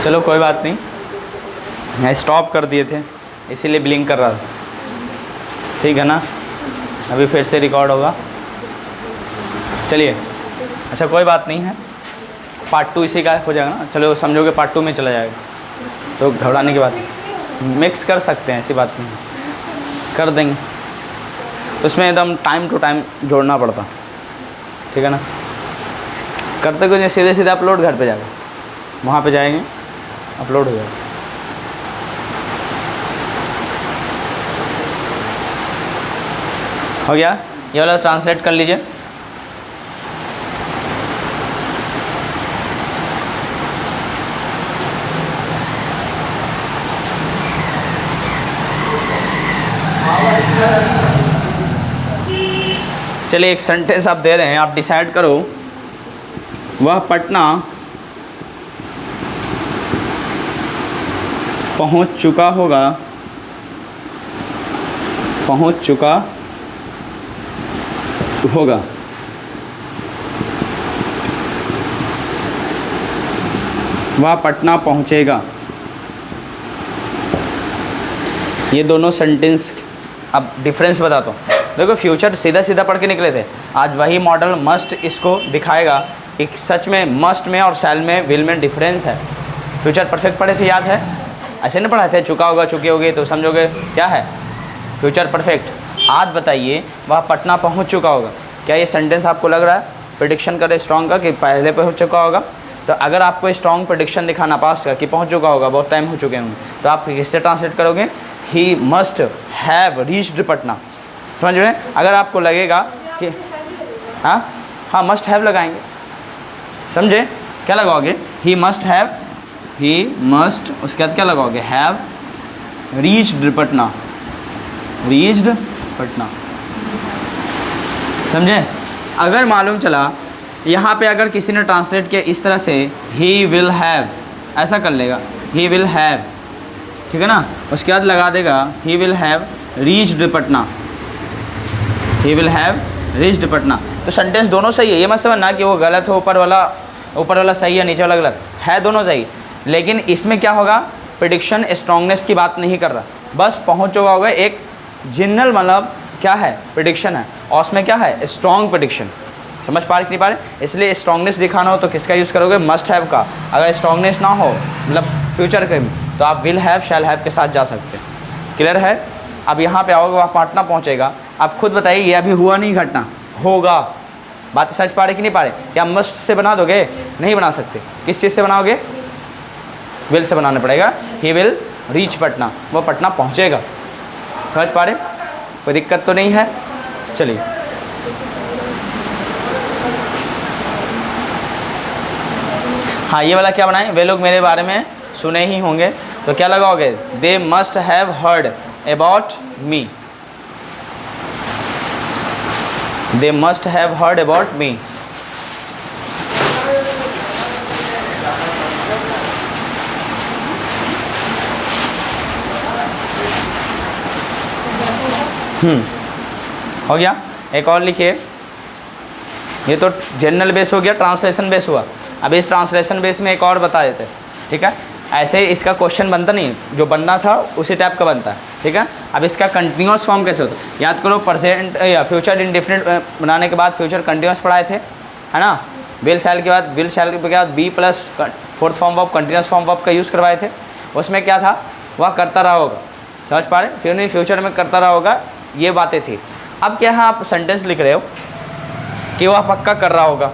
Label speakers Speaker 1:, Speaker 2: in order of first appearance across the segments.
Speaker 1: चलो कोई बात नहीं, स्टॉप कर दिए थे इसीलिए ब्लिंक कर रहा था। ठीक है ना, अभी फिर से रिकॉर्ड होगा। चलिए, अच्छा कोई बात नहीं है, पार्ट 2 इसी का हो जाएगा ना। चलो समझोगे पार्ट 2 में चला जाएगा, तो घबराने की बात नहीं, मिक्स कर सकते हैं, ऐसी बात नहीं, कर देंगे। उसमें एकदम टाइम टू टाइम जोड़ना पड़ता, ठीक है ना। करते कुछ नहीं, सीधे सीधे अपलोड घर पे जाएगा, वहाँ पे जाएंगे अपलोड हो जाएगा। हो गया, ये वाला ट्रांसलेट कर लीजिए। चलिए एक सेंटेंस आप दे रहे हैं, आप डिसाइड करो। वह पटना पहुंच चुका होगा, पहुंच चुका होगा। वह पटना पहुंचेगा। ये दोनों सेंटेंस अब डिफरेंस बताता हूँ। देखो फ्यूचर सीधा सीधा पढ़ के निकले थे, आज वही मॉडल मस्ट इसको दिखाएगा कि सच में मस्ट में और शैल में, विल में डिफरेंस है। फ्यूचर परफेक्ट पढ़े थे, याद है? ऐसे नहीं पढ़ाए थे चुका होगा चुकी होगी तो समझोगे क्या है फ्यूचर परफेक्ट। आज बताइए वह पटना पहुंच चुका होगा, क्या ये सेंटेंस आपको लग रहा है प्रेडिक्शन करे स्ट्रॉन्ग का कि पहले पहुंच चुका होगा? तो अगर आपको स्ट्रॉन्ग प्रेडिक्शन दिखाना पास्ट का कि पहुंच चुका होगा, बहुत टाइम हो चुके होंगे, तो आप किससे ट्रांसलेट करोगे? He must have reached Patna. समझ रहे हैं? अगर आपको लगेगा कि हाँ मस्ट हैव लगाएंगे, समझे? क्या लगाओगे? He must have, he must, उसके बाद क्या लगाओगे? Have reached Patna, reached Patna. समझे? अगर मालूम चला यहाँ पे अगर किसी ने ट्रांसलेट किया इस तरह से, ही विल हैव, ऐसा कर लेगा ही विल हैव, ठीक है ना। उसके बाद लगा देगा he will have reached Patna, he will have reached Patna. तो सेंटेंस दोनों सही है, ये मत समझना कि वो गलत हो, ऊपर वाला सही है नीचे वाला गलत है, दोनों सही। लेकिन इसमें क्या होगा, प्रेडिक्शन स्ट्रॉन्गनेस की बात नहीं कर रहा, बस पहुंच चुका होगा, एक जनरल मतलब क्या है प्रेडिक्शन है, और उसमें क्या है स्ट्रॉन्ग प्रेडिक्शन। समझ पा रहे कि नहीं पा रहे? इसलिए स्ट्रॉन्गनेस दिखाना हो तो किसका यूज़ करोगे? मस्ट हैव का। अगर स्ट्रॉन्गनेस ना हो मतलब फ्यूचर के, तो आप विल हैव, शैल हैव के साथ जा सकते हैं। क्लियर है? अब यहाँ पे आओगे, वहाँ पटना पहुँचेगा। आप खुद बताइए, ये अभी हुआ नहीं घटना, होगा। बात समझ पा रहे कि नहीं पा रहे? क्या मस्ट से बना दोगे? नहीं बना सकते। किस चीज़ से बनाओगे? विल से बनाना पड़ेगा। ही विल रीच पटना, वो पटना पहुँचेगा। समझ पा रहे? कोई दिक्कत तो नहीं है? चलिए हाँ, ये वाला क्या बनाएं? वे लोग मेरे बारे में सुने ही होंगे, तो क्या लगाओगे? They must have heard about me, they must have heard about me. हो गया। एक और लिखिए, ये तो जनरल बेस हो गया, ट्रांसलेशन बेस हुआ। अब इस ट्रांसलेशन बेस में एक और बता देते, ठीक है? ऐसे इसका क्वेश्चन बनता नहीं, जो बनना था उसी टाइप का बनता है, ठीक है? अब इसका कंटिन्यूस फॉर्म कैसे होता है? याद करो, प्रेजेंट या फ्यूचर इंडेफिनिट बनाने के बाद फ्यूचर कंटिन्यूस पढ़ाए थे, है ना? विल शैल के बाद, विल शैल के बाद be plus fourth form verb, continuous form verb का यूज़ करवाए थे। उसमें क्या था? वह करता रहा होगा। समझ पा रहे? फिर नहीं, फ्यूचर में करता रहा होगा, ये बातें थी। अब क्या है, आप सेंटेंस लिख रहे हो कि वह पक्का कर रहा होगा,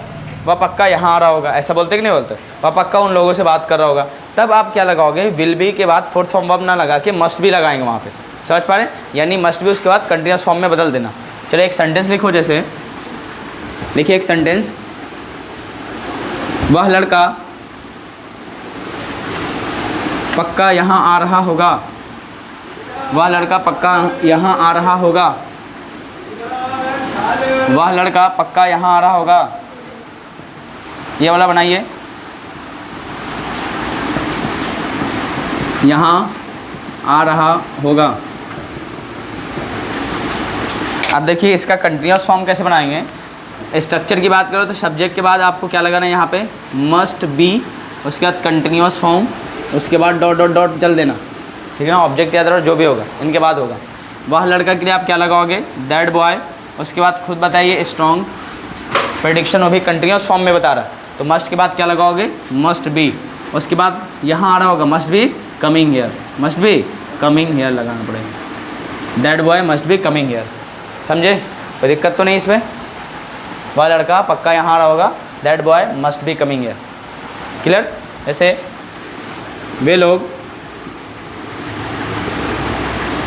Speaker 1: वह पक्का यहाँ आ रहा होगा, ऐसा बोलते कि नहीं बोलते? वह पक्का उन लोगों से बात कर रहा होगा। तब आप क्या लगाओगे? विल बी के बाद फोर्थ फॉर्म वर्ब ना लगा के मस्ट भी लगाएंगे वहाँ पे। समझ पा रहे? यानी मस्ट भी उसके बाद कंटिन्यूस फॉर्म में बदल देना। चलो एक सेंटेंस लिखो, जैसे लिखिए एक सेंटेंस, वह लड़का पक्का यहाँ आ रहा होगा, वह लड़का पक्का यहाँ आ रहा होगा, वह लड़का पक्का यहाँ आ रहा होगा। ये वाला बनाइए, यहाँ आ रहा होगा। अब देखिए इसका कंटिन्यूस फॉर्म कैसे बनाएंगे। स्ट्रक्चर की बात करो तो सब्जेक्ट के बाद आपको क्या लगाना है? यहाँ पे मस्ट बी, उसके बाद कंटिन्यूस फॉर्म उसके बाद डॉट डॉट डॉट चल देना, ठीक है ना, ऑब्जेक्ट याद रखो जो भी होगा इनके बाद होगा। वह लड़का के लिए आप क्या लगाओगे, दैट बॉय। उसके बाद खुद बताइए स्ट्रॉन्ग, प्रेडिक्शन वो भी कंटिन्यूस फॉर्म में बता रहा है, तो मस्ट के बाद क्या लगाओगे, मस्ट बी। उसके बाद यहाँ आ रहा होगा must be coming here, must be coming here लगाना पड़ेगा, that boy must be coming here. समझे, कोई दिक्कत तो नहीं इसमें। वह लड़का पक्का यहाँ आ रहा होगा, that boy must be coming here. Clear. ऐसे वे लोग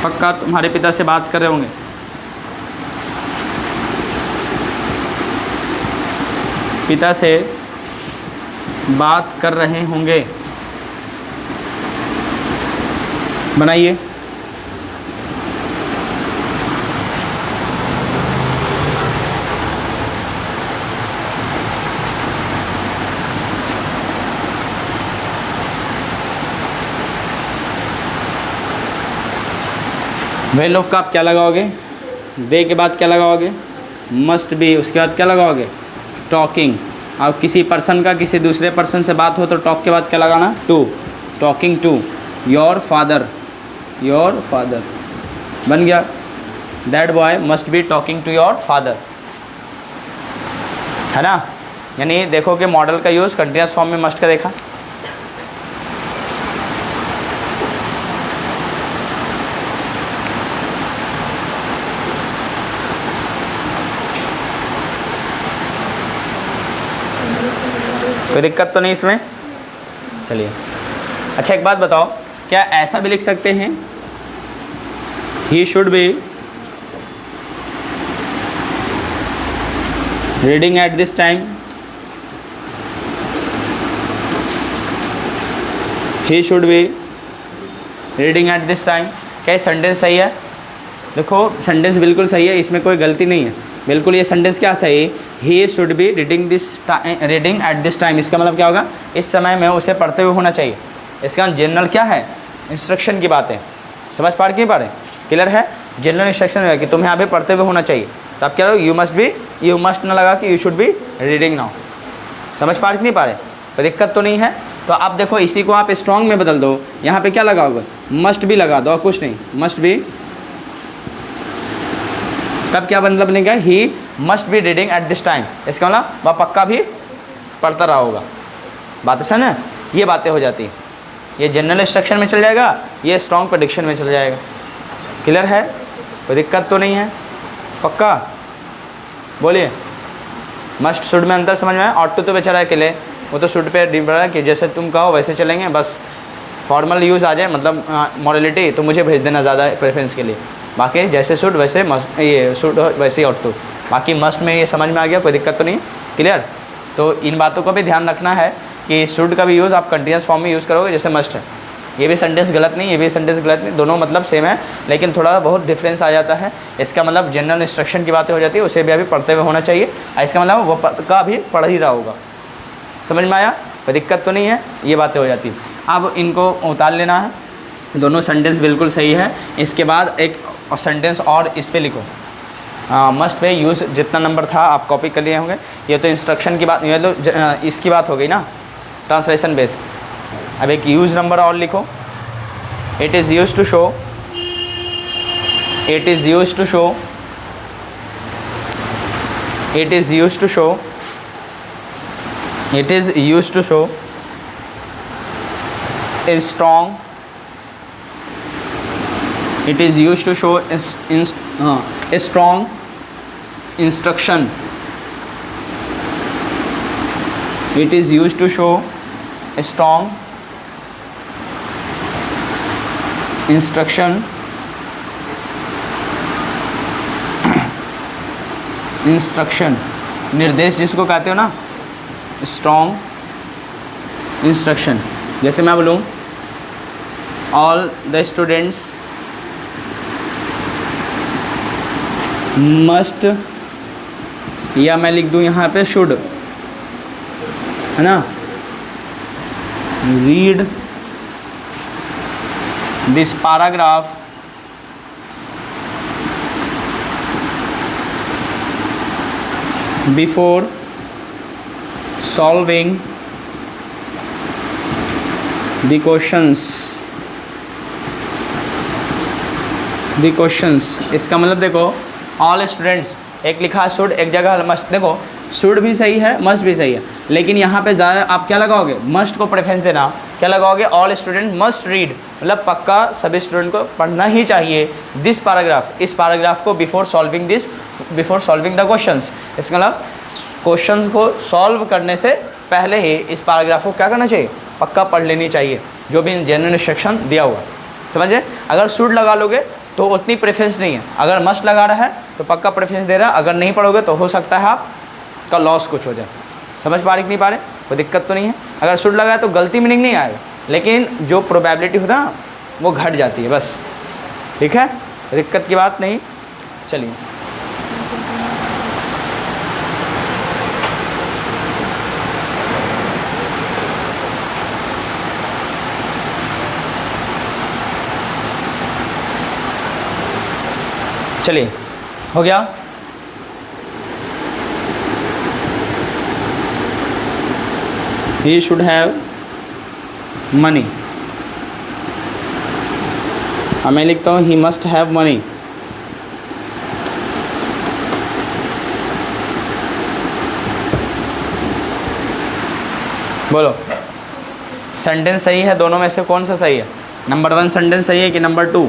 Speaker 1: पक्का तुम्हारे पिता से बात कर रहे होंगे। पिता से बात कर रहे होंगे, बनाइए। वे लोग का आप क्या लगाओगे, वे के बाद क्या लगाओगे, मस्ट बी। उसके बाद क्या लगाओगे, टॉकिंग। अब किसी पर्सन का किसी दूसरे पर्सन से बात हो तो टॉक के बाद क्या लगाना, to, talking to your father, your father बन गया, that boy must be talking to your father, है ना। यानी देखो कि मॉडल का यूज़ कंटिन्यूस फॉर्म में मस्ट का देखा। कोई दिक्कत तो नहीं इसमें। चलिए अच्छा एक बात बताओ, क्या ऐसा भी लिख सकते हैं, he should be reading at this time, he should be reading at this time. क्या ये सेंटेंस सही है, देखो सेंटेंस बिल्कुल सही है, इसमें कोई गलती नहीं है, बिल्कुल ये सेंटेंस क्या सही है, he should be reading at this time. इसका मतलब क्या होगा, इस समय में उसे पढ़ते हुए होना चाहिए। इसका जनरल क्या है, इंस्ट्रक्शन की बात है, समझ पा रहे क्लियर है, जनरल इंस्ट्रक्शन है कि तुम्हें यहाँ पे पढ़ते हुए होना चाहिए। तो आप क्या, you must be, you must ना लगा कि you should be reading now. समझ पा रहे कि नहीं पा रहे, कोई दिक्कत तो नहीं है। तो आप देखो इसी को आप स्ट्रॉन्ग में बदल दो, यहाँ पे क्या लगाओगे, मस्ट बी लगा दो और कुछ नहीं, मस्ट बी। तब क्या मतलब बनेगा, he must be reading at this time. इसका मतलब वह पक्का भी पढ़ता रहा होगा। बात है ना, ये बातें हो जाती हैं, ये जनरल इंस्ट्रक्शन में चल जाएगा, ये स्ट्रॉन्ग प्रेडिक्शन में चल जाएगा। क्लियर है, कोई दिक्कत तो नहीं है, पक्का बोलिए। मस्ट शुड में अंतर समझ में आया। ऑट टू तो बेचारा अकेले, वो तो शुड पे डिपेंड है कि जैसे तुम कहो वैसे चलेंगे, बस फॉर्मल यूज़ आ जाए, मतलब मॉडलिटी तो मुझे भेज देना ज़्यादा प्रेफरेंस के लिए। बाकी जैसे शुड वैसे मस्ट, ये शुड वैसे ही ऑट टू। बाकी मस्ट में ये समझ में आ गया, कोई दिक्कत तो नहीं। क्लियर। तो इन बातों को भी ध्यान रखना है कि शुड का भी यूज़ आप कंटिन्यूस फॉर्म में यूज़ करोगे जैसे मस्ट है। ये भी सेंटेंस गलत नहीं, ये भी सेंटेंस गलत नहीं, दोनों मतलब सेम है, लेकिन थोड़ा बहुत डिफरेंस आ जाता है। इसका मतलब जनरल इंस्ट्रक्शन की बातें हो जाती है, उसे भी अभी पढ़ते हुए होना चाहिए, और इसका मतलब वो का भी पढ़ ही रहा होगा। समझ में आया, कोई दिक्कत तो नहीं है, ये बातें हो जाती हैं। अब इनको उतार लेना है, दोनों सेंटेंस बिल्कुल सही है। इसके बाद एक सेंटेंस और इस पर लिखो, मस्ट पे यूज़ जितना नंबर था आप कॉपी कर लिए होंगे। ये तो इंस्ट्रक्शन की बात, ये तो इसकी बात हो गई ना, ट्रांसलेशन बेस। अब एक यूज़ नंबर और लिखो, it is use to show, it is use to show, it is use to show, it is use to show a strong, it is used to show a strong instruction, it is used to show a strong instruction, instruction निर्देश जिसको कहते हो ना, strong instruction. जैसे मैं बोलूँ all the students must, या मैं लिख दूँ यहाँ पे शुड, है ना, read this paragraph before solving the questions इसका मतलब देखो ऑल स्टूडेंट्स, एक लिखा है शुड, एक जगह मस्ट। देखो शुड भी सही है, मस्ट भी सही है, लेकिन यहाँ पे ज़्यादा आप क्या लगाओगे, मस्ट को प्रेफरेंस देना। क्या लगाओगे, ऑल स्टूडेंट मस्ट रीड, मतलब पक्का सभी स्टूडेंट को पढ़ना ही चाहिए दिस पैराग्राफ, इस पैराग्राफ को बिफोर सॉल्विंग द क्वेश्चंस। इसका मतलब क्वेश्चंस को सॉल्व करने से पहले ही इस पैराग्राफ को क्या करना चाहिए, पक्का पढ़ लेनी चाहिए, जो भी जनरल इंस्ट्रक्शन दिया हुआ। समझे, अगर शुड लगा लोगे तो उतनी प्रेफरेंस नहीं है, अगर मस्ट लगा रहा है तो पक्का प्रेफरेंस दे रहा है, अगर नहीं पढ़ोगे तो हो सकता है आपका लॉस कुछ हो जाए। समझ पा रहे कि नहीं पा रहे, कोई दिक्कत तो नहीं है। अगर शुड लगा है तो गलती मीनिंग नहीं आएगा, लेकिन जो प्रोबेबिलिटी होता है ना वो घट जाती है बस। ठीक है, दिक्कत की बात नहीं। चलिए चलिए हो गया। ही शुड हैव मनी, मैं लिखता हूँ ही मस्ट हैव मनी। बोलो सेंटेंस सही है, दोनों में से कौन सा सही है? नंबर 1 सेंटेंस सही है कि नंबर 2?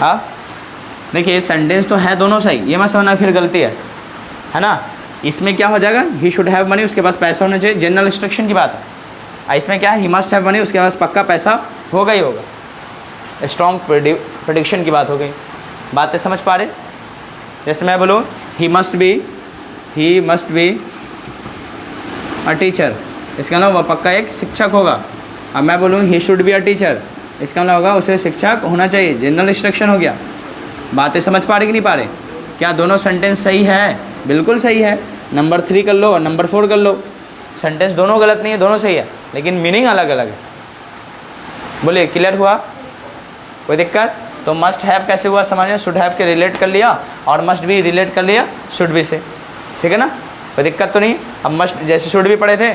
Speaker 1: हाँ देखिए सेंटेंस तो है दोनों सही, ये मत समझना फिर गलती है ना। इसमें क्या हो जाएगा, ही शुड हैव मनी, उसके पास पैसा होना चाहिए, जनरल इंस्ट्रक्शन की बात है। इसमें क्या है, ही मस्ट हैव मनी, उसके पास पक्का पैसा होगा ही होगा। स्ट्रॉन्ग प्रेडिक्शन की बात हो गई। बातें समझ पा रहे? जैसे मैं बोलूँ he must be a teacher, इसका मतलब वह पक्का एक शिक्षक होगा। अब मैं बोलूँ he should be a teacher, इसका मतलब होगा उसे शिक्षक होना चाहिए, जनरल इंस्ट्रक्शन हो गया। बातें समझ पा रहे कि नहीं पा रहे? क्या दोनों सेंटेंस सही है? बिल्कुल सही है। नंबर 3 कर लो और नंबर 4 कर लो, सेंटेंस दोनों गलत नहीं है, दोनों सही है, लेकिन मीनिंग अलग अलग है। बोलिए क्लियर हुआ, कोई दिक्कत? तो मस्ट हैव कैसे हुआ समझिए, शुड हैव के रिलेट कर लिया और मस्ट भी रिलेट कर लिया शुड भी से। ठीक है ना, कोई दिक्कत तो नहीं। अब मस्ट जैसे शुड भी पढ़े थे,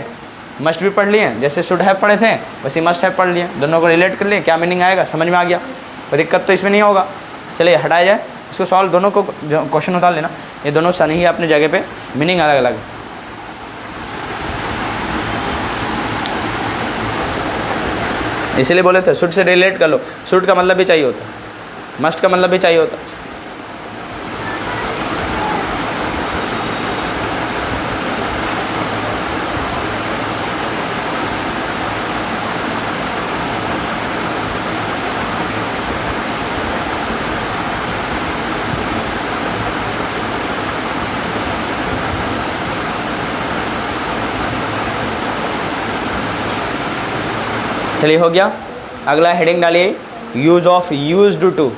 Speaker 1: मस्ट भी पढ़ लिए, जैसे शुड हैव पढ़े थे वैसे मस्ट हैव पढ़ लिए, दोनों को रिलेट कर लिए, क्या मीनिंग आएगा समझ में आ गया। कोई दिक्कत तो इसमें नहीं होगा। चलिए हटाया जाए इसको, सॉल्व दोनों को क्वेश्चन उतार लेना, ये दोनों सही है अपनी जगह पे, मीनिंग अलग अलग है। इसीलिए बोले थे शुड से रिलेट कर लो, शुड का मतलब भी चाहिए होता, मस्ट का मतलब भी चाहिए होता। चलिए हो गया। अगला हेडिंग डालिए use of used to,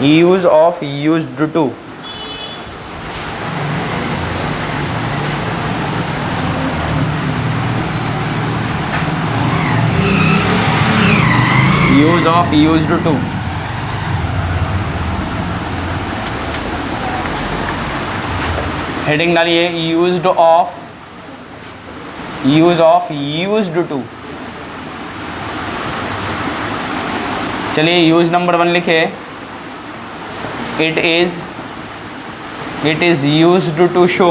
Speaker 1: use of used to. Use of used to, heading डालिए यूज्ड ऑफ यूज्ड टू। चलिए यूज नंबर 1 लिखे, it is used to show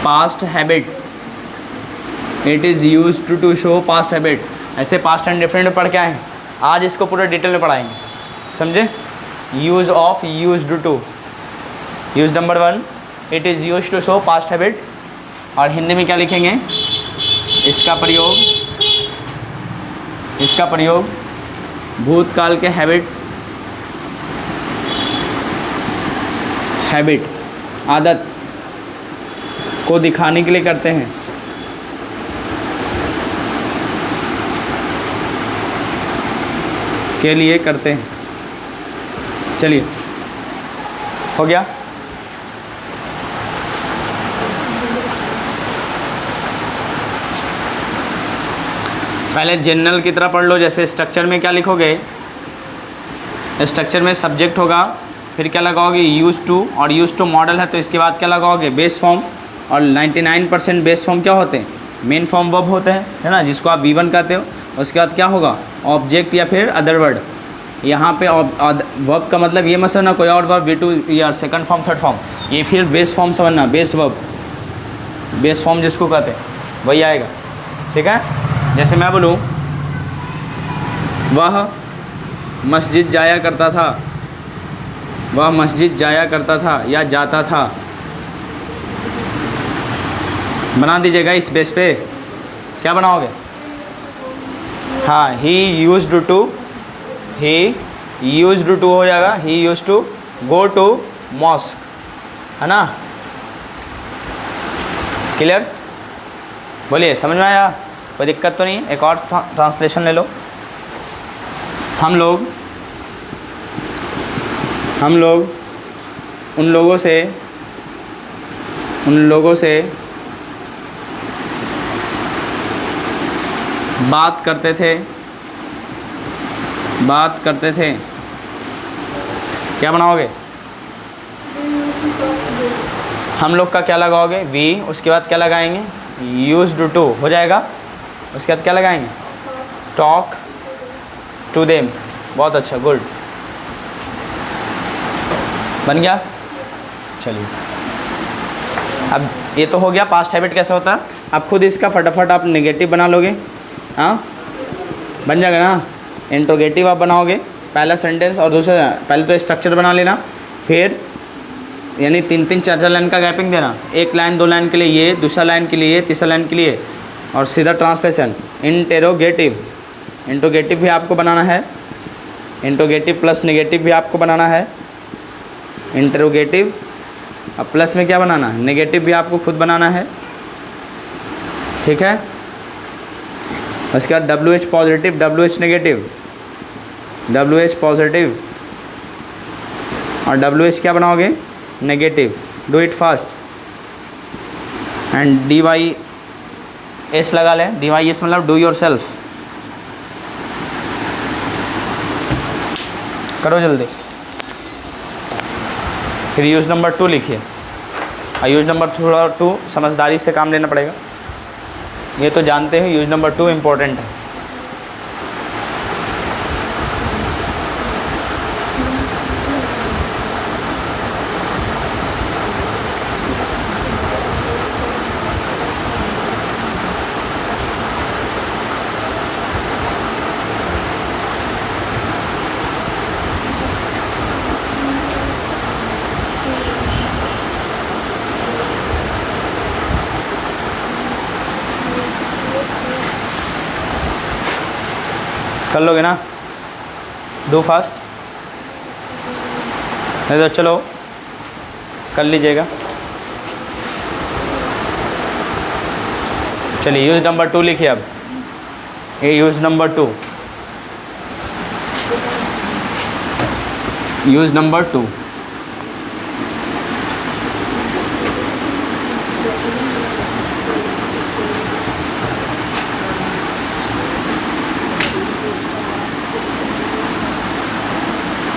Speaker 1: past habit, it is used to show past habit. ऐसे past and different में पढ़ के आए, आज इसको पूरा डिटेल में पढ़ाएंगे, समझे। Use of used to, use number 1 it is used to show past habit, और हिंदी में क्या लिखेंगे, इसका प्रयोग भूतकाल के हैबिट आदत को दिखाने के लिए करते हैं। चलिए हो गया। पहले जनरल की तरह पढ़ लो। जैसे स्ट्रक्चर में क्या लिखोगे, स्ट्रक्चर में सब्जेक्ट होगा, फिर क्या लगाओगे यूज टू, और यूज टू मॉडल है तो इसके बाद क्या लगाओगे बेस फॉर्म, और 99% बेस फॉर्म क्या होते हैं मेन फॉर्म वर्ब होते हैं, है ना, जिसको आप V1 कहते हो। उसके बाद क्या होगा, ऑब्जेक्ट या फिर अदर वर्ड। यहाँ पे वर्ब का मतलब ये मत समझना कोई और वर्ब V2 या सेकंड फॉर्म थर्ड फॉर्म, ये फिर बेस फॉर्म समझना, बेस वर्ब, बेस फॉर्म जिसको कहते हैं वही आएगा, ठीक है। जैसे मैं बोलूँ वह मस्जिद जाया करता था, वह मस्जिद जाया करता था या जाता था, बना दीजिएगा इस बेस पे। क्या बनाओगे, हाँ, he used to, he used to हो जाएगा, he used to go to mosque, है ना। क्लियर, बोलिए, समझ में आया, कोई दिक्कत तो नहीं। एक और ट्रांसलेशन ले लो। हम लोग उन लोगों से बात करते थे। क्या बनाओगे, हम लोग का क्या लगाओगे, वी, उसके बाद क्या लगाएंगे, यूज्ड टू हो जाएगा, उसके बाद क्या लगाएंगे, टॉक टू देम। बहुत अच्छा, गुड, बन गया। चलिए, अब ये तो हो गया पास्ट हैबिट कैसे होता है। अब खुद इसका फटाफट आप नेगेटिव बना लोगे, हाँ, बन जाएगा ना। इंट्रोगेटिव आप बनाओगे, पहला सेंटेंस और दूसरा, पहले तो स्ट्रक्चर बना लेना, फिर यानी 3-3 4-4 लाइन का गैपिंग देना, एक लाइन 2 लाइन के लिए ये, दूसरा लाइन के लिए ये, तीसरा लाइन के लिए, और सीधा ट्रांसलेशन। इंट्रोगेटिव भी आपको बनाना है, इंट्रोगेटिव प्लस नेगेटिव भी आपको बनाना है। इंट्रोगेटिव अब प्लस में क्या बनाना है, नेगेटिव भी आपको खुद बनाना है, ठीक है। उसके बाद WH positive, WH negative, WH positive और WH क्या बनाओगे, negative. Do it fast. And DYS लगा लें, DYS मतलब डू योर सेल्फ, करो जल्दी। फिर यूज नंबर 2 लिखिए, और यूज नंबर 2 समझदारी से काम लेना पड़ेगा, ये तो जानते हो यूज नंबर 2 इम्पोर्टेंट है। कर लोगे ना, डू फास्ट, नहीं तो चलो कर लीजिएगा। चलिए यूज नंबर 2 लिखिए। अब ये यूज नंबर 2, यूज नंबर 2,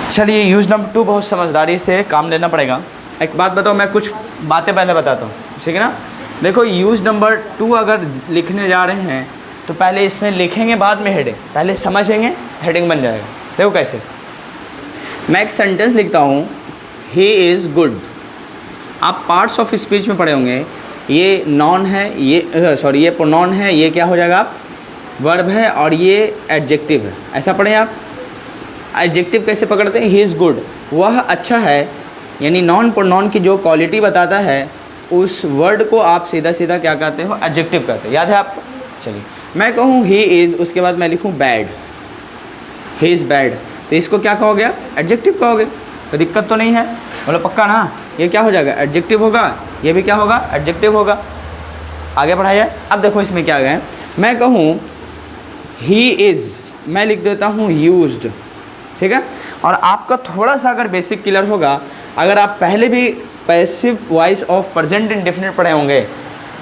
Speaker 1: चलिए यूज नंबर 2 बहुत समझदारी से काम लेना पड़ेगा। एक बात बताओ, मैं कुछ बातें पहले बताता हूँ, ठीक है ना। देखो यूज नंबर 2 अगर लिखने जा रहे हैं तो पहले इसमें लिखेंगे, बाद में हेडिंग, पहले समझेंगे, हेडिंग बन जाएगा। देखो कैसे, मैं एक सेंटेंस लिखता हूँ, ही इज़ गुड। आप पार्ट्स ऑफ स्पीच में पढ़े होंगे, ये नॉन है, ये सॉरी ये प्रोनाउन है, ये क्या हो जाएगा, वर्ब है, और ये एडजेक्टिव है। ऐसा पढ़े आप। एडजेक्टिव कैसे पकड़ते हैं, ही इज़ गुड, वह अच्छा है, यानी नॉन प्रोनाउन की जो क्वालिटी बताता है उस वर्ड को आप सीधा सीधा क्या कहते हो, एडजेक्टिव कहते हैं। याद है आपको। चलिए मैं कहूँ ही इज़, उसके बाद मैं लिखूँ बैड, ही इज़ बैड, तो इसको क्या कहोगे आप, एडजेक्टिव कहोगे। तो दिक्कत तो नहीं है, बोलो पक्का ना, ये क्या हो जाएगा, एडजेक्टिव होगा, ये भी क्या होगा, एडजेक्टिव होगा। आगे बढ़ाइए। अब देखो इसमें क्या गए, मैं कहूँ ही इज़, मैं लिख देता हूँ यूज्ड, ठीक है। और आपका थोड़ा सा अगर बेसिक क्लियर होगा, अगर आप पहले भी passive voice of present indefinite पढ़े होंगे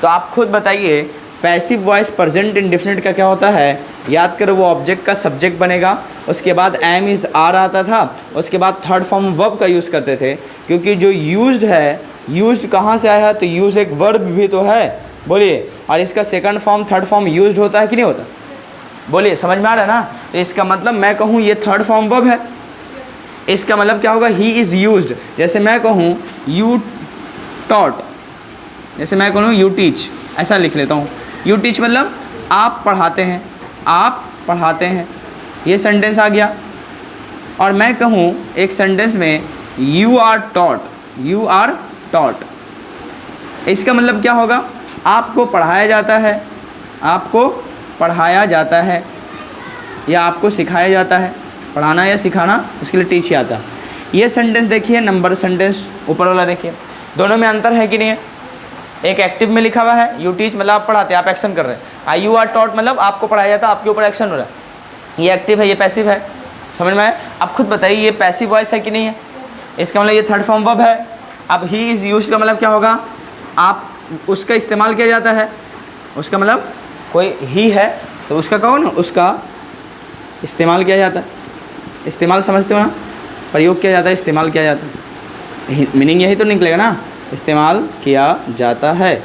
Speaker 1: तो आप खुद बताइए पैसिव वॉइस प्रेजेंट इंडेफिनिट का क्या होता है। याद करो, वो ऑब्जेक्ट का सब्जेक्ट बनेगा, उसके बाद एम इज़ आर आता था, उसके बाद थर्ड फॉर्म वर्ब का यूज़ करते थे, क्योंकि जो यूज्ड है, यूज्ड कहाँ से आया है, तो यूज़ एक वर्ब भी तो है, बोलिए। और इसका second form third form used होता है कि नहीं होता? बोलिए, समझ में आ रहा है ना? तो इसका मतलब मैं कहूँ ये थर्ड फॉर्म वर्ब है, इसका मतलब क्या होगा? ही इज़ यूज्ड। जैसे मैं कहूँ यू टॉट, जैसे मैं कहूँ यू टीच, ऐसा लिख लेता हूँ। यू टीच मतलब आप पढ़ाते हैं, आप पढ़ाते हैं, ये सेंटेंस आ गया। और मैं कहूँ एक सेंटेंस में you are taught, you are taught, इसका मतलब क्या होगा? आपको पढ़ाया जाता है, आपको पढ़ाया जाता है या आपको सिखाया जाता है। पढ़ाना या सिखाना उसके लिए टीच आता है। ये सेंटेंस देखिए, नंबर सेंटेंस ऊपर वाला देखिए, दोनों में अंतर है कि नहीं है? एक एक्टिव में लिखा हुआ है यू टीच मतलब आप पढ़ाते हैं, आप एक्शन कर रहे हैं। आई यू आर टॉट मतलब आपको पढ़ाया जाता है, आपके ऊपर एक्शन हो रहा है। ये एक्टिव है, ये पैसिव है। समझ में आया? आप खुद बताइए ये पैसिव वॉइस है कि नहीं है? इसका मतलब ये थर्ड फॉर्म वर्ब है। अब ही इज़ यूज्ड का मतलब क्या होगा? आप उसका इस्तेमाल किया जाता है, उसका मतलब कोई ही है तो उसका कहो ना, उसका इस्तेमाल किया जाता है। इस्तेमाल समझते हो ना? प्रयोग किया जाता है, इस्तेमाल किया जाता है, मीनिंग यही तो निकलेगा ना, इस्तेमाल किया जाता है।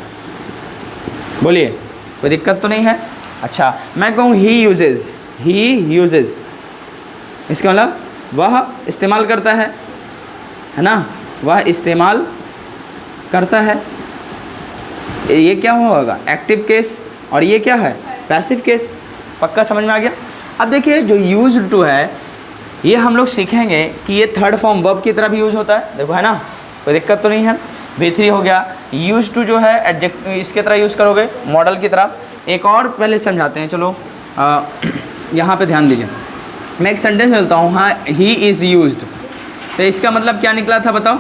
Speaker 1: बोलिए, कोई दिक्कत तो नहीं है? अच्छा, मैं कहूँ ही यूजेज़, ही यूजेज़, इसका मतलब वह इस्तेमाल करता है ना? वह इस्तेमाल करता है। ये क्या होगा? Active case. और ये क्या है? Passive case. पक्का समझ में आ गया? अब देखिए जो यूज्ड टू है ये हम लोग सीखेंगे कि ये थर्ड फॉर्म वर्ब की तरह भी यूज़ होता है। देखो है ना, कोई दिक्कत तो नहीं है? V3 हो गया। यूज टू जो है एडजेक्टिव इसके तरह यूज़ करोगे, मॉडल की तरह। एक और पहले समझाते हैं, चलो यहाँ पे ध्यान दीजिए। मैं एक सेंटेंस मिलता हूँ, हाँ ही इज़ यूज्ड, तो इसका मतलब क्या निकला था बताओ?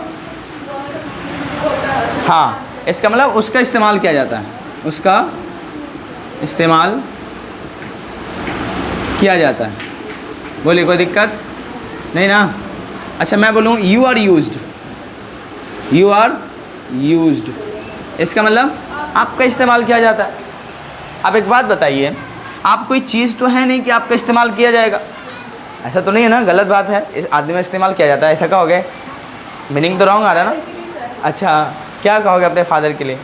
Speaker 1: हाँ, इसका मतलब उसका इस्तेमाल किया जाता है, उसका इस्तेमाल किया जाता है। बोलिए, कोई दिक्कत नहीं ना? अच्छा, मैं बोलूँ you are used, you are used, इसका मतलब आपका इस्तेमाल किया जाता है। अब एक बात बताइए, आप कोई चीज़ तो है नहीं कि आपका इस्तेमाल किया जाएगा, ऐसा तो नहीं है ना? गलत बात है, इस आदमी में इस्तेमाल किया जाता है, ऐसा कहोगे? मीनिंग तो रॉन्ग आ रहा है ना? अच्छा, क्या कहोगे अपने फादर के लिए?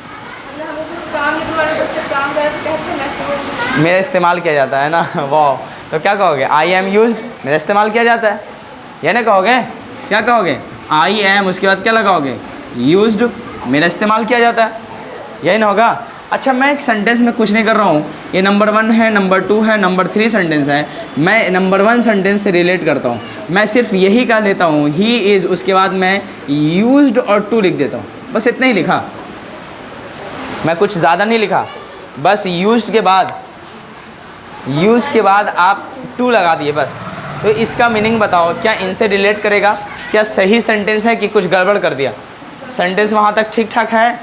Speaker 1: मेरा इस्तेमाल किया जाता है ना? वाह, तो क्या कहोगे? आई एम यूज्ड, मेरा इस्तेमाल किया जाता है, ये ना कहोगे? क्या कहोगे? आई एम, उसके बाद क्या लगाओगे? यूज्ड, मेरा इस्तेमाल किया जाता है, यही ना होगा? अच्छा, मैं एक सेंटेंस में कुछ नहीं कर रहा हूँ, ये नंबर 1 है, नंबर 2 है, नंबर 3 सेंटेंस है, मैं नंबर 1 सेंटेंस से रिलेट करता हूँ। मैं सिर्फ यही कह लेता हूँ ही इज़, उसके बाद मैं यूज्ड और टू लिख देता हूँ, बस इतना ही लिखा, मैं कुछ ज़्यादा नहीं लिखा। बस यूज्ड के बाद आप टू लगा दिए बस। तो इसका मीनिंग बताओ, क्या इनसे रिलेट करेगा? क्या सही सेंटेंस है कि कुछ गड़बड़ कर दिया? सेंटेंस वहाँ तक ठीक ठाक है?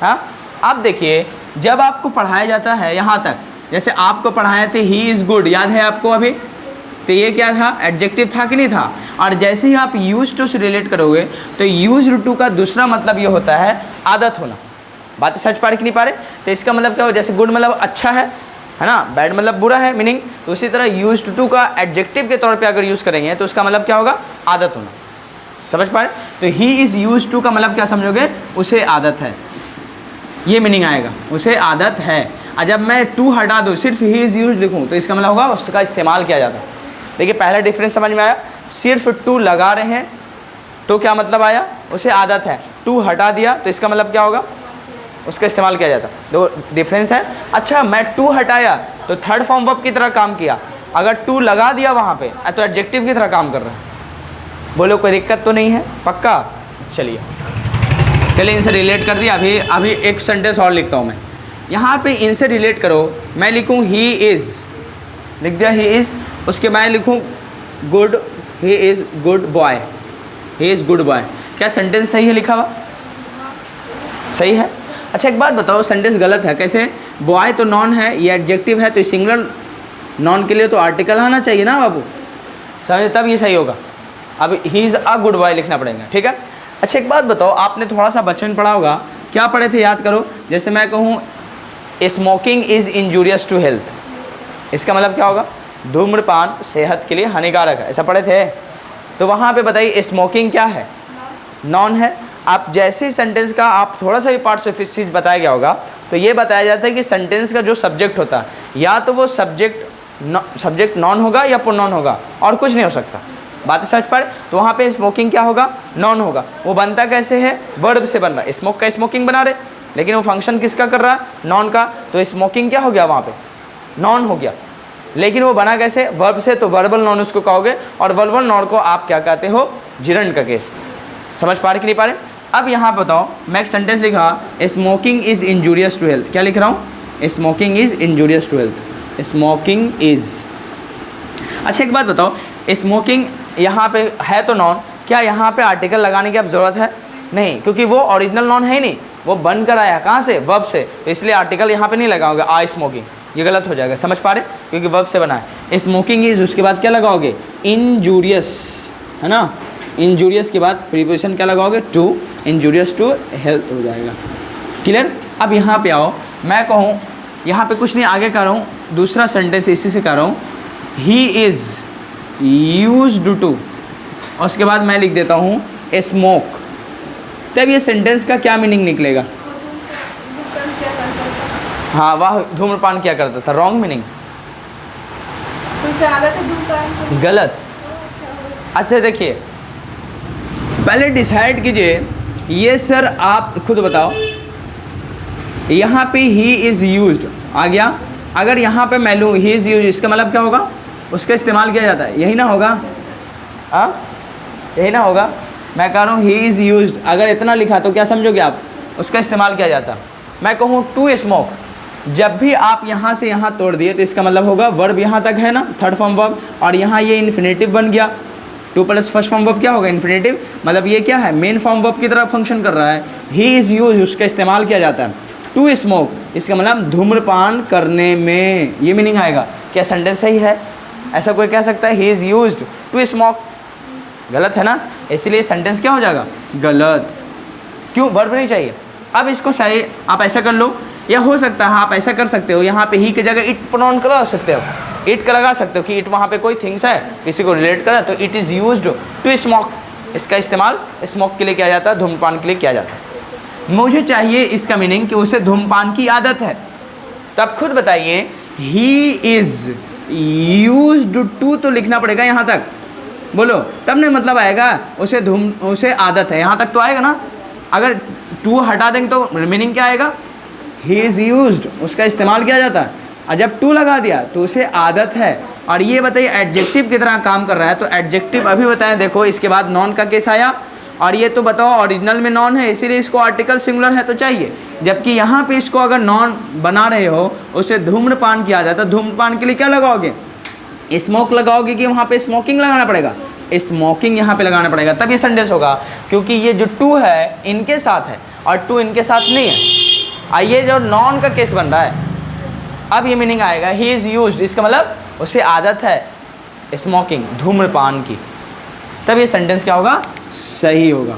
Speaker 1: हाँ, आप देखिए, जब आपको पढ़ाया जाता है यहाँ तक, जैसे आपको पढ़ाए थे ही इज़ गुड, याद है आपको अभी? तो ये क्या था? एडजेक्टिव था कि नहीं था? और जैसे ही आप यूज टू से रिलेट करोगे तो यूज टू का दूसरा मतलब ये होता है आदत होना। बात सच पा रहे कि नहीं पा रहे? तो इसका मतलब क्या हो? जैसे गुड मतलब अच्छा है ना? बैड मतलब बुरा है मीनिंग। तो उसी तरह यूज टू का एडजेक्टिव के तौर पे अगर यूज़ करेंगे तो उसका मतलब क्या होगा? आदत होना। समझ पा रहे? तो ही इज़ यूज टू का मतलब क्या समझोगे? उसे आदत है, ये मीनिंग आएगा, उसे आदत है। और जब मैं टू हटा दूँ, सिर्फ ही इज़ यूज लिखूँ, तो इसका मतलब होगा उसका इस्तेमाल किया जाता है। देखिए, पहला डिफरेंस समझ में आया? सिर्फ टू लगा रहे हैं तो क्या मतलब आया? उसे आदत है। टू हटा दिया तो इसका मतलब क्या होगा? उसका इस्तेमाल किया जाता। दो डिफरेंस है। अच्छा, मैं टू हटाया तो थर्ड फॉर्म वर्ब की तरह काम किया, अगर टू लगा दिया वहाँ पे तो एडजेक्टिव की तरह काम कर रहा है। बोलो, कोई दिक्कत तो नहीं है? पक्का? चलिए इनसे रिलेट कर दिया। अभी एक सेंटेंस और लिखता हूँ मैं, यहाँ पे इनसे रिलेट करो। मैं लिखूँ ही इज़, लिख दिया ही इज़, उसके बाद लिखूँ good, he is good boy, he is good boy. क्या सेंटेंस सही है लिखा हुआ? सही है। अच्छा, एक बात बताओ, सेंटेंस गलत है कैसे? बॉय तो नॉन है, ये एडजेक्टिव है, तो सिंगुलर नॉन के लिए तो आर्टिकल आना चाहिए ना बाबू, समझे? तब ये सही होगा। अब he is a good boy लिखना पड़ेगा, ठीक है? अच्छा, एक बात बताओ, आपने थोड़ा सा बचपन पढ़ा होगा, क्या पढ़े थे याद करो? जैसे मैं कहूँ smoking is injurious to health, इसका मतलब क्या होगा? धूम्रपान सेहत के लिए हानिकारक है, ऐसा पढ़े थे? तो वहाँ पे बताइए स्मोकिंग क्या है? नॉन है। आप जैसे ही सेंटेंस का आप थोड़ा सा भी पार्ट से चीज़ बताया गया होगा, तो ये बताया जाता है कि सेंटेंस का जो सब्जेक्ट होता है या तो वो सब्जेक्ट नॉन होगा या प्रोनाउन होगा, और कुछ नहीं हो सकता। बात समझ पा रहे? तो वहाँ पे स्मोकिंग क्या होगा, नॉन होगा। वो बनता कैसे है, वर्ब से बन रहा है। स्मोक का स्मोकिंग बना रहे, लेकिन वो फंक्शन किसका कर रहा है, नॉन का। तो स्मोकिंग क्या हो गया, वहाँ पे नॉन हो गया, लेकिन वो बना कैसे, वर्ब से। तो वर्बल नॉन उसको कहोगे, और वर्बल नॉन को आप क्या कहते हो, जिरंड का केस। समझ पा रहे कि नहीं पा रहे? अब यहाँ बताओ, मैं एक सेंटेंस लिखा, smoking is injurious to health. क्या लिख रहा हूँ, smoking is injurious to health. Smoking is, अच्छा एक बात बताओ, स्मोकिंग यहाँ पे है तो नॉन, क्या यहाँ पे आर्टिकल लगाने की अब ज़रूरत है? नहीं, क्योंकि वो ओरिजिनल नॉन है ही नहीं, वो बन कर आया कहाँ से, वर्ब से। तो इसलिए आर्टिकल यहाँ पे नहीं लगाओगे आई स्मोकिंग, ये गलत हो जाएगा। समझ पा रहे? क्योंकि वर्ब से बना है। स्मोकिंग इज़, उसके बाद क्या लगाओगे, इंजूरियस, है ना। इंजूरियस के बाद प्रीपोजिशन क्या लगाओगे, टू, इंजूरियस टू हेल्थ हो जाएगा। क्लियर? अब यहाँ पे आओ, मैं कहूँ यहाँ पे कुछ नहीं, आगे कर रहा हूँ, दूसरा सेंटेंस इसी से कर रहा हूँ, ही इज़ यूज्ड टू, और उसके बाद मैं लिख देता हूँ स्मोक। तब ये सेंटेंस का क्या मीनिंग निकलेगा? हाँ, वह धूम्रपान क्या करता था, रॉन्ग मीनिंग, गलत। अच्छा देखिए, पहले डिसाइड कीजिए, ये सर आप खुद बताओ, यहाँ पे ही इज़ यूज्ड आ गया। अगर यहाँ पे मैं लूँ ही इज़ यूज्ड, इसका मतलब क्या होगा, उसका इस्तेमाल किया जाता है, यही ना होगा, हाँ यही ना होगा। मैं कह रहा हूँ ही इज़ यूज्ड, अगर इतना लिखा तो क्या समझोगे आप, उसका इस्तेमाल किया जाता। मैं कहूँ टू स्मोक, जब भी आप यहाँ से यहाँ तोड़ दिए तो इसका मतलब होगा वर्ब यहाँ तक है ना, थर्ड फॉर्म वर्ब, और यहाँ ये इन्फिनेटिव बन गया। Two plus first form verb क्या होगा, इन्फिनेटिव, मतलब ये क्या है, मेन फॉर्म वर्ब की तरह फंक्शन कर रहा है। ही इज़ यूज, उसका इस्तेमाल किया जाता है। टू स्मोक, इसका मतलब धूम्रपान करने में, ये मीनिंग आएगा। क्या सेंटेंस सही है? ऐसा कोई कह सकता है he is used to smoke? गलत है ना, इसलिए सेंटेंस क्या हो जाएगा, गलत। क्यों, वर्ब नहीं चाहिए। अब इसको सही आप ऐसा कर लो, या हो सकता है आप ऐसा कर सकते हो, यहाँ पे ही की जगह इट प्रोनाउन लगा सकते हो, इट का लगा सकते हो कि इट वहाँ पे कोई थिंग्स है, किसी को रिलेट करा, तो it is used to smoke. इसका इस्तेमाल स्मोक के लिए किया जाता है, धूम्रपान के लिए किया जाता है। मुझे चाहिए इसका मीनिंग कि उसे धूम्रपान की आदत है, तो आप खुद बताइए, ही इज़ यूज्ड टू तो लिखना पड़ेगा यहाँ तक, बोलो तब नहीं मतलब आएगा, उसे आदत है, यहाँ तक तो आएगा ना। अगर टू हटा देंगे तो मीनिंग क्या आएगा, ही इज़ यूज्ड, उसका इस्तेमाल किया जाता है, और जब टू लगा दिया तो उसे आदत है। और ये बताइए एडजेक्टिव की तरह काम कर रहा है, तो एडजेक्टिव अभी बताएं, देखो इसके बाद नॉन का केस आया, और ये तो बताओ ओरिजिनल में नॉन है, इसीलिए इसको आर्टिकल सिंगुलर है तो चाहिए, जबकि यहाँ पे इसको अगर नॉन बना रहे हो, उसे धूम्रपान किया जाता है, धूम्रपान के लिए क्या लगाओगे, स्मोक लगाओगे, कि वहाँ पे स्मोकिंग लगाना पड़ेगा, स्मोकिंग यहाँ पे लगाना पड़ेगा, तब ये सेंटेंस होगा। क्योंकि ये जो टू है इनके साथ है और टू इनके साथ नहीं है, आइए जो नॉन का केस बन रहा है, अब ये मीनिंग आएगा ही इज़ यूज्ड, इसका मतलब उसे आदत है स्मोकिंग, धूम्रपान की, तब ये सेंटेंस क्या होगा, सही होगा।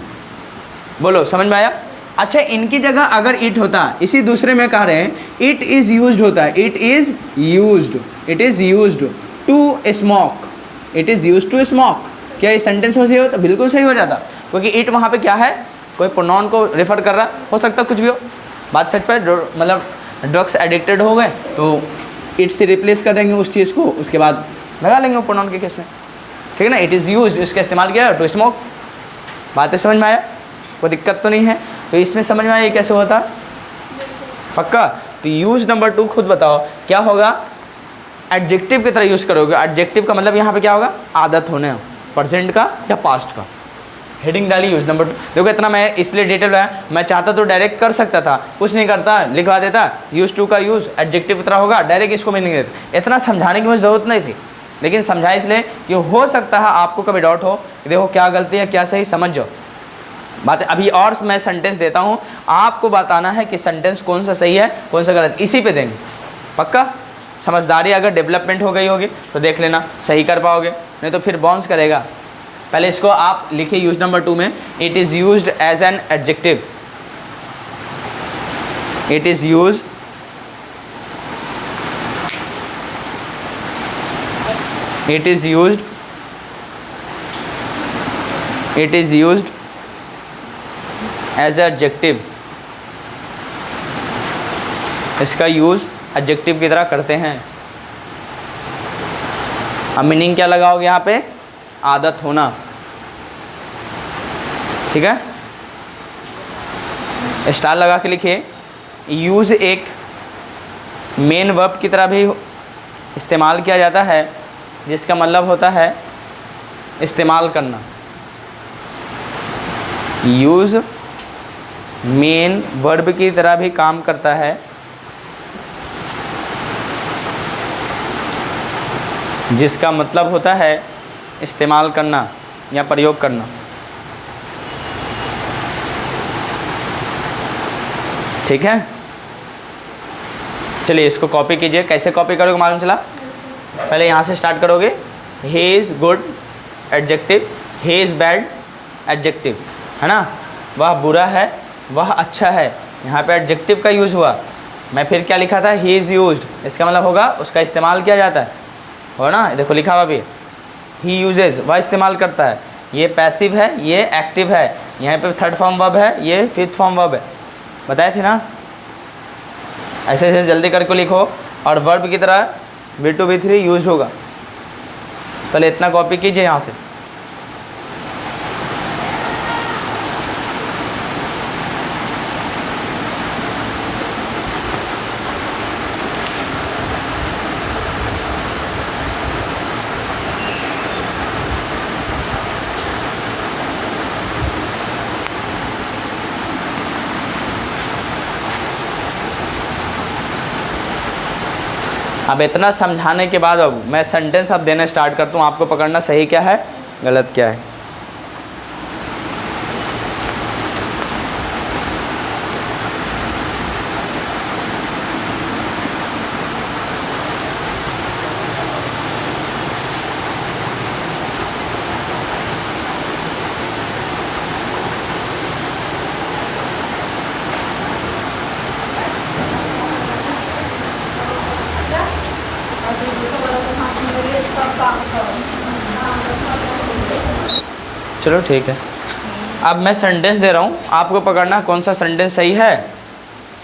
Speaker 1: बोलो समझ में आया? अच्छा, इनकी जगह अगर इट होता, इसी दूसरे में कह रहे हैं इट इज़ यूज्ड होता है, it is used, it is used to smoke, it is used to smoke, क्या ये सेंटेंस में सही होता? बिल्कुल सही हो जाता, क्योंकि इट वहाँ पे क्या है, कोई प्रोनाउन को रेफर कर रहा, हो सकता कुछ भी हो। बात सच पर, मतलब ड्रग्स एडिक्टेड हो गए तो इट से रिप्लेस कर देंगे उस चीज़ को, उसके बाद लगा लेंगे वो प्रोनाउन के केस में, ठीक है ना। इट इज़ यूज्ड, इसका इस्तेमाल किया टू स्मोक। बातें समझ में आया? कोई दिक्कत तो नहीं है? तो इसमें समझ में आया ये कैसे होता, पक्का? तो यूज नंबर 2 खुद बताओ क्या होगा, एडजेक्टिव की तरह यूज़ करोगे। एडजेक्टिव का मतलब यहाँ पे क्या होगा, आदत होने, प्रेजेंट का या पास्ट का। हेडिंग डाली यूज नंबर 2। देखो इतना मैं इसलिए डिटेल है, मैं चाहता तो डायरेक्ट कर सकता था, कुछ नहीं करता, लिखवा देता यूज टू का यूज़ एडजेक्टिव की तरह होगा, डायरेक्ट इसको मीनिंग देता। इतना समझाने की मुझे ज़रूरत नहीं थी, लेकिन समझाए इसलिए कि हो सकता है आपको कभी डाउट हो, देखो क्या गलती है क्या सही, समझ जाओ बात। अभी और मैं सेंटेंस देता हूँ, आपको बताना है कि सेंटेंस कौन सा सही है कौन सा गलत, इसी पे देंगे, पक्का? समझदारी अगर डेवलपमेंट हो गई होगी तो देख लेना सही कर पाओगे, नहीं तो फिर बाउंस करेगा। पहले इसको आप लिखिए यूज नंबर 2 में, it is used as an adjective, it is used it is used as an adjective इसका यूज़ एडजेक्टिव की तरह करते हैं। अब मीनिंग क्या लगाओगे यहाँ पे? आदत होना। ठीक है, स्टार लगा के लिखिए। यूज़ एक मेन वर्ब की तरह भी इस्तेमाल किया जाता है, जिसका मतलब होता है इस्तेमाल करना। यूज़ मेन वर्ब की तरह भी काम करता है, जिसका मतलब होता है इस्तेमाल करना या प्रयोग करना। ठीक है, चलिए इसको कॉपी कीजिए। कैसे कॉपी करोगे मालूम चला? पहले यहाँ से स्टार्ट करोगे। He is good adjective, he is bad adjective, है ना। वह बुरा है, वह अच्छा है, यहाँ पे एडजेक्टिव का यूज़ हुआ। मैं फिर क्या लिखा था? ही इज़ यूज्ड, इसका मतलब होगा उसका इस्तेमाल किया जाता है, हो ना। देखो लिखा हुआ भी, ही यूजेज, वह इस्तेमाल करता है। ये पैसिव है, ये एक्टिव है, यहाँ पे थर्ड फॉर्म वर्ब है, ये फिफ्थ फॉर्म वर्ब है। बताए थे ना। ऐसे ऐसे जल्दी करके लिखो, और वर्ब की तरह V2 V3 यूज होगा। पहले इतना कॉपी कीजिए यहाँ से। अब इतना समझाने के बाद अब मैं सेंटेंस अब देना स्टार्ट करता हूँ। आपको पकड़ना सही क्या है, गलत क्या है। चलो ठीक है, अब मैं सेंटेंस दे रहा हूँ, आपको पकड़ना कौन सा सेंटेंस सही है,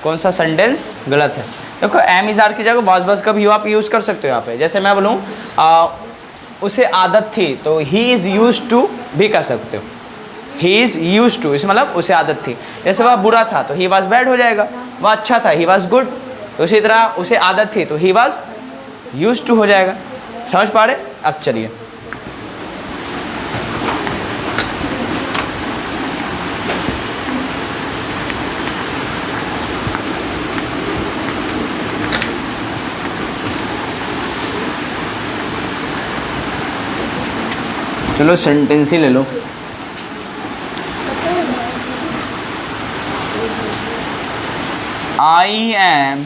Speaker 1: कौन सा सेंटेंस गलत है। देखो एम इज़ आर की जगह वाज वाज का भी आप यूज़ कर सकते हो यहाँ पे। जैसे मैं बोलूँ उसे आदत थी, तो ही इज़ यूज्ड टू भी कर सकते हो। ही इज़ यूज्ड टू, इसमें मतलब उसे आदत थी। जैसे वह बुरा था तो ही वाज बैड हो जाएगा, वह अच्छा था ही वाज गुड। तो इसी तरह उसे आदत थी तो ही वाज यूज्ड टू हो जाएगा। समझ पा रहे? अब चलिए चलो सेंटेंस ही ले लो। I am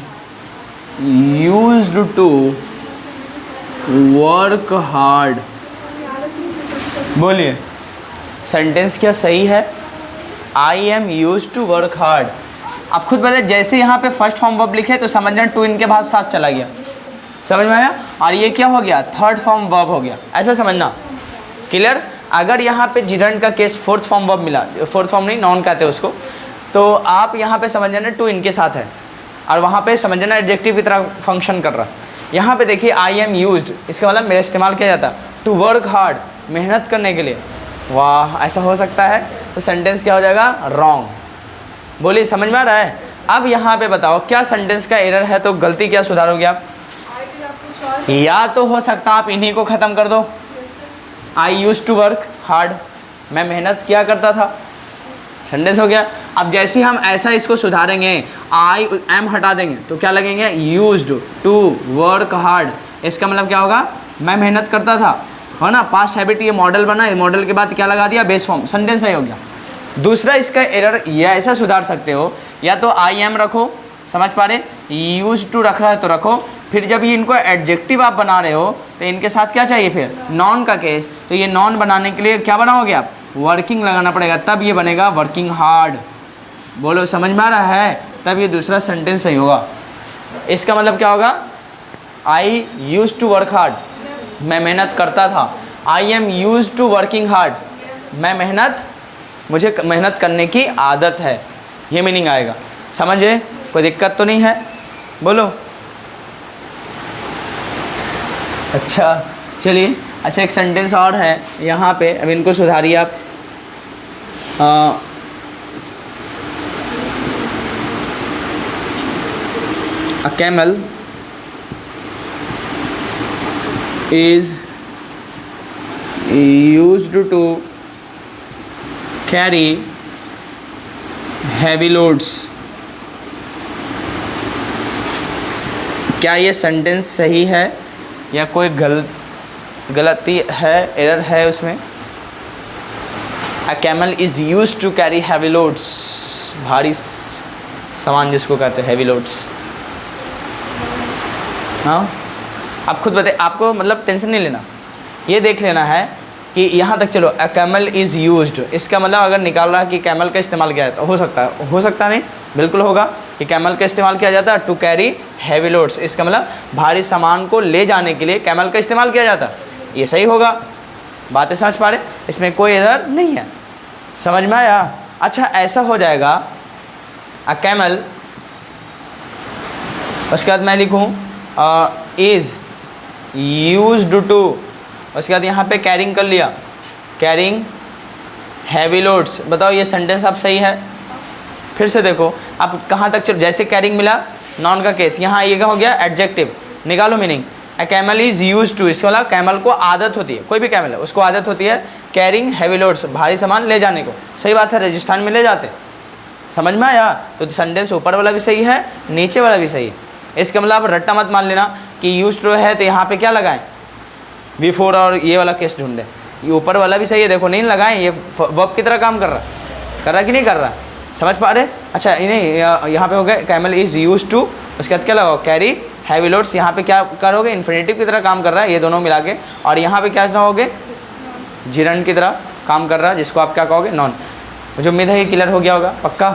Speaker 1: used to work hard. बोलिए सेंटेंस क्या सही है? I am used to work hard. आप खुद बताइए, जैसे यहाँ पे फर्स्ट फॉर्म वर्ब लिखे तो समझना टू इनके बाद साथ चला गया, समझ में आया। और ये क्या हो गया? थर्ड फॉर्म वर्ब हो गया, ऐसा समझना। क्लियर? अगर यहाँ पे जिडंट का केस फोर्थ फॉर्म वर्ब मिला, फोर्थ फॉर्म नहीं नॉन कहते उसको, तो आप यहाँ पे समझ जाना टू इनके साथ है, और वहाँ पे समझ जाना एडजेक्टिव की तरह फंक्शन कर रहा। यहाँ पे देखिए आई एम यूज्ड, इसका मतलब मेरा इस्तेमाल किया जाता टू वर्क हार्ड, मेहनत करने के लिए। वाह, ऐसा हो सकता है? तो सेंटेंस क्या हो जाएगा? रॉन्ग। बोलिए समझ में आ रहा है? अब यहाँ पे बताओ क्या सेंटेंस का एरर है, तो गलती क्या सुधारोगे आप? या तो हो सकता आप इन्हीं को ख़त्म कर दो, आई यूज टू वर्क हार्ड, मैं मेहनत किया करता था, सेंटेंस हो गया। अब जैसे हम ऐसा इसको सुधारेंगे, आई एम हटा देंगे तो क्या लगेंगे? Used to work hard. इसका मतलब क्या होगा? मैं मेहनत करता था, हो ना। पास्ट हैबिट ये मॉडल बना, इस मॉडल के बाद क्या लगा दिया? बेस फॉर्म, सेंटेंस सही हो गया। दूसरा इसका एरर ये ऐसा सुधार सकते हो, या तो आई एम रखो, समझ पा रहे, यूज टू रख रहा है तो रखो, फिर जब ये इनको एडजेक्टिव आप बना रहे हो तो इनके साथ क्या चाहिए? फिर नॉन का केस, तो ये नॉन बनाने के लिए क्या बनाओगे आप? वर्किंग लगाना पड़ेगा, तब ये बनेगा वर्किंग हार्ड। बोलो समझ में आ रहा है? तब ये दूसरा सेंटेंस सही होगा। इसका मतलब क्या होगा? I use to work hard, मैं मेहनत करता था। I am use to working hard, मुझे मेहनत करने की आदत है, ये मीनिंग आएगा। समझे? कोई दिक्कत तो नहीं है? बोलो। अच्छा चलिए, अच्छा एक सेंटेंस और है यहाँ पे, अब इनको सुधारिए आप। A camel is used to carry heavy loads। क्या ये सेंटेंस सही है या कोई गलती है, एरर है उसमें? A camel is used to carry heavy loads, भारी सामान जिसको कहते हैं heavy loads। हाँ, आप खुद बताइए, आपको मतलब टेंशन नहीं लेना, ये देख लेना है कि यहाँ तक चलो। अ कैमल इज़ यूज्ड, इसका मतलब अगर निकाल रहा है कि कैमल का इस्तेमाल किया जाता है, हो सकता नहीं, बिल्कुल होगा कि कैमल का इस्तेमाल किया जाता है टू कैरी हैवी लोड्स। इसका मतलब भारी सामान को ले जाने के लिए कैमल का इस्तेमाल किया जाता है, ये सही होगा। बातें समझ पा रहे, इसमें कोई एरर नहीं है, समझ में आया? अच्छा ऐसा हो जाएगा अ कैमल, उसके बाद मैं लिखूँ इज़ यूज्ड टू, उसके बाद यहाँ पे कैरिंग कर लिया, कैरिंग हैवी लोड्स। बताओ ये सेंटेंस आप सही है? फिर से देखो आप कहाँ तक चलो, जैसे कैरिंग मिला नॉन का केस, यहाँ ये क्या हो गया एडजेक्टिव, निकालो meaning. A camel is used to, इसके मतलब कैमल को आदत होती है, कोई भी कैमल है उसको आदत होती है कैरिंग हैवी लोड्स, भारी सामान ले जाने को। सही बात है, राजस्थान में ले जाते, समझ में आया? तो सेंटेंस ऊपर वाला भी सही है, नीचे वाला भी सही है। इसका मतलब आप रट्टा मत मान लेना कि यूज्ड टू है तो यहाँ पे क्या लगाएं, बिफोर, और ये वाला केस ढूंढे। ये ऊपर वाला भी सही है, देखो नहीं लगाएं, ये वर्ब की तरह काम कर रहा कि नहीं कर रहा, समझ पा रहे? अच्छा नहीं, यहाँ पे हो गया कैमल इज़ यूज्ड टू, उसके बाद क्या लगाओ कैरी हैवी लोड्स। यहाँ पे क्या करोगे, इन्फिनेटिव की तरह काम कर रहा है, ये दोनों मिला के। और यहाँ पे क्या कहोगे, जिरंड की तरह काम कर रहा है, जिसको आप क्या कहोगे नॉन। मुझे उम्मीद है ये क्लियर हो गया होगा, पक्का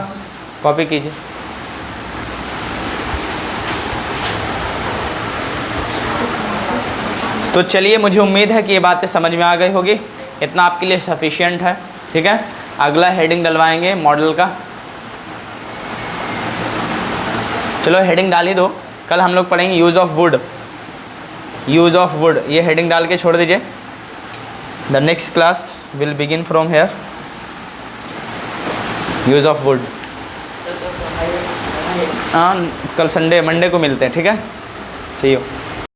Speaker 1: कॉपी कीजिए। तो चलिए, मुझे उम्मीद है कि ये बातें समझ में आ गई होगी, इतना आपके लिए सफिशिएंट है, ठीक है। अगला हेडिंग डलवाएंगे मॉडल का, चलो हेडिंग डाल ही दो। कल हम लोग पढ़ेंगे use of would, use of would, ये हेडिंग डाल के छोड़ दीजिए। The next class will begin from here, use of would. हाँ कल संडे, मंडे को मिलते हैं, ठीक है, चाहिए।